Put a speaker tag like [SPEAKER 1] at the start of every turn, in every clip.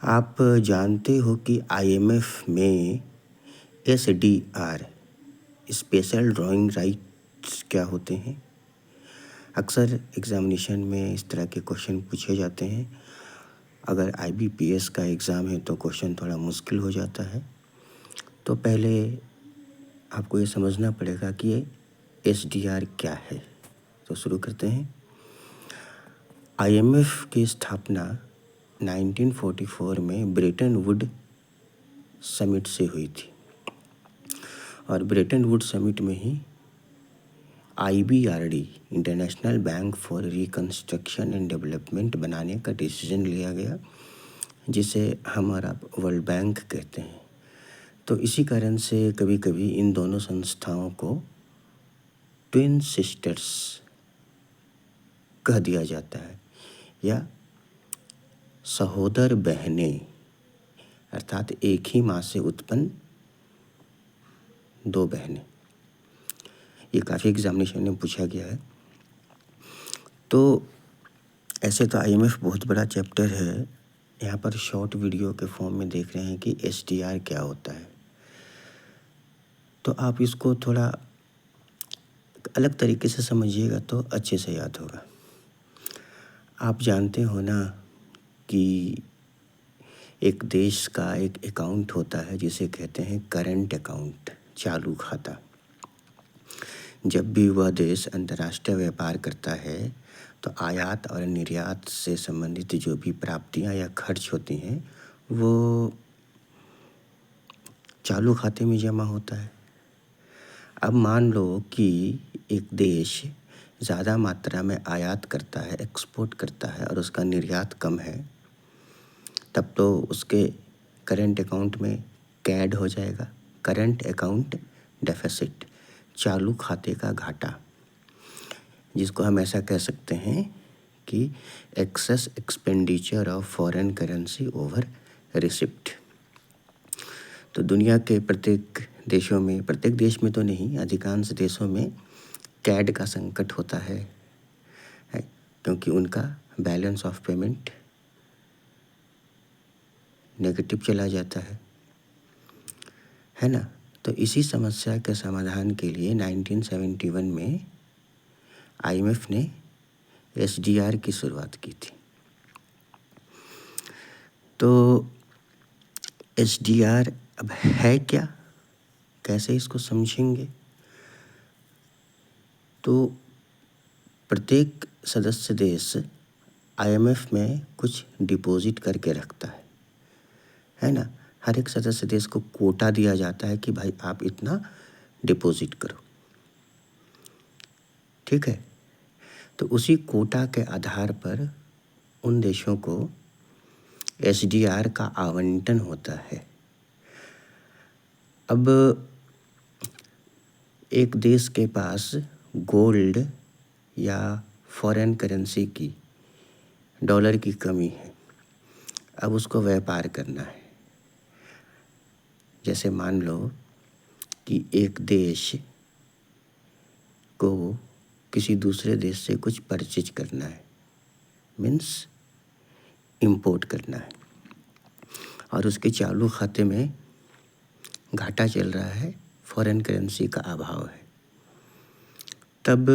[SPEAKER 1] आप जानते हो कि आईएमएफ में एसडीआर स्पेशल ड्राइंग राइट्स क्या होते हैं। अक्सर एग्जामिनेशन में इस तरह के क्वेश्चन पूछे जाते हैं। अगर आईबीपीएस का एग्ज़ाम है तो क्वेश्चन थोड़ा मुश्किल हो जाता है। तो पहले आपको ये समझना पड़ेगा कि ये एसडीआर क्या है। तो शुरू करते हैं। आईएमएफ की स्थापना 1944 में ब्रेटन वुड समिट से हुई थी और ब्रेटन वुड समिट में ही IBRD international bank for reconstruction and development बनाने का डिसीजन लिया गया, जिसे हम और आप वर्ल्ड बैंक कहते हैं। तो इसी कारण से कभी कभी इन दोनों संस्थाओं को ट्विन सिस्टर्स कह दिया जाता है या सहोदर बहनें, अर्थात एक ही माँ से उत्पन्न दो बहनें। ये काफ़ी एग्जामिनेशन में पूछा गया है। तो ऐसे तो आईएमएफ बहुत बड़ा चैप्टर है। यहाँ पर शॉर्ट वीडियो के फॉर्म में देख रहे हैं कि एसडीआर क्या होता है। तो आप इसको थोड़ा अलग तरीके से समझिएगा तो अच्छे से याद होगा। आप जानते हो ना कि एक देश का एक अकाउंट होता है जिसे कहते हैं करंट अकाउंट, चालू खाता। जब भी वह देश अंतर्राष्ट्रीय व्यापार करता है तो आयात और निर्यात से संबंधित जो भी प्राप्तियां या खर्च होती हैं वो चालू खाते में जमा होता है। अब मान लो कि एक देश ज़्यादा मात्रा में आयात करता है, एक्सपोर्ट करता है और उसका निर्यात कम है, तब तो उसके करंट अकाउंट में कैड हो जाएगा, करंट अकाउंट डेफिसिट, चालू खाते का घाटा, जिसको हम ऐसा कह सकते हैं कि excess expenditure of foreign currency over receipt. तो दुनिया के प्रत्येक देशों में, प्रत्येक देश में तो नहीं, अधिकांश देशों में कैड का संकट होता है क्योंकि उनका बैलेंस ऑफ पेमेंट नेगेटिव चला जाता है ना। तो इसी समस्या के समाधान के लिए 1971 में आईएमएफ ने एसडीआर की शुरुआत की थी। तो एसडीआर अब है क्या, कैसे इसको समझेंगे? तो प्रत्येक सदस्य देश आईएमएफ में कुछ डिपॉजिट करके रखता है ना। हर एक सदस्य देश को कोटा दिया जाता है कि भाई आप इतना डिपॉजिट करो, ठीक है। तो उसी कोटा के आधार पर उन देशों को एसडीआर का आवंटन होता है। अब एक देश के पास गोल्ड या फॉरेन करेंसी की, डॉलर की कमी है, अब उसको व्यापार करना है। जैसे मान लो कि एक देश को किसी दूसरे देश से कुछ परचेज करना है, मीन्स इंपोर्ट करना है, और उसके चालू खाते में घाटा चल रहा है, फॉरेन करेंसी का अभाव है। तब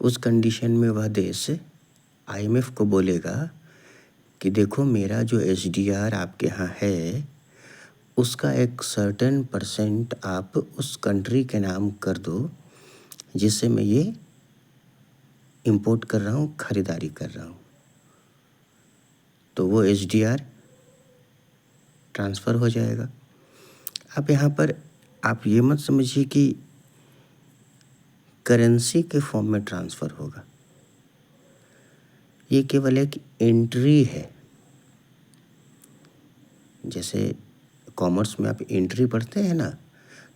[SPEAKER 1] उस कंडीशन में वह देश आईएमएफ को बोलेगा कि देखो मेरा जो एसडीआर आपके यहाँ है उसका एक सर्टेन परसेंट आप उस कंट्री के नाम कर दो जिससे मैं ये इंपोर्ट कर रहा हूँ, खरीदारी कर रहा हूँ। तो वो एसडीआर ट्रांसफ़र हो जाएगा। अब यहाँ पर आप ये मत समझिए कि करेंसी के फॉर्म में ट्रांसफ़र होगा, ये केवल एक एंट्री है। जैसे कॉमर्स में आप एंट्री पढ़ते हैं ना,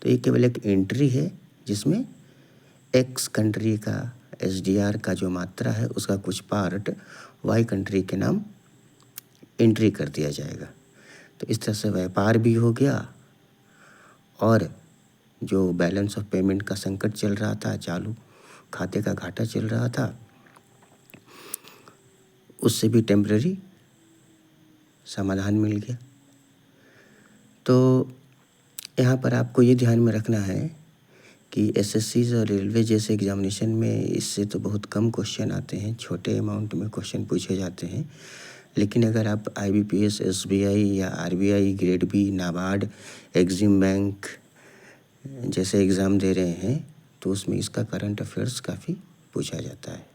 [SPEAKER 1] तो ये केवल एक एंट्री है जिसमें एक्स कंट्री का एसडीआर का जो मात्रा है उसका कुछ पार्ट वाई कंट्री के नाम एंट्री कर दिया जाएगा। तो इस तरह से व्यापार भी हो गया और जो बैलेंस ऑफ पेमेंट का संकट चल रहा था, चालू खाते का घाटा चल रहा था, उससे भी टेम्पररी समाधान मिल गया। तो यहाँ पर आपको ये ध्यान में रखना है कि एसएससीज और रेलवे जैसे एग्जामिनेशन में इससे तो बहुत कम क्वेश्चन आते हैं, छोटे अमाउंट में क्वेश्चन पूछे जाते हैं। लेकिन अगर आप आईबीपीएस, एसबीआई या RBI, grade B, NABARD, Exim bank जैसे एग्ज़ाम दे रहे हैं तो उसमें इसका करंट अफेयर्स काफ़ी पूछा जाता है।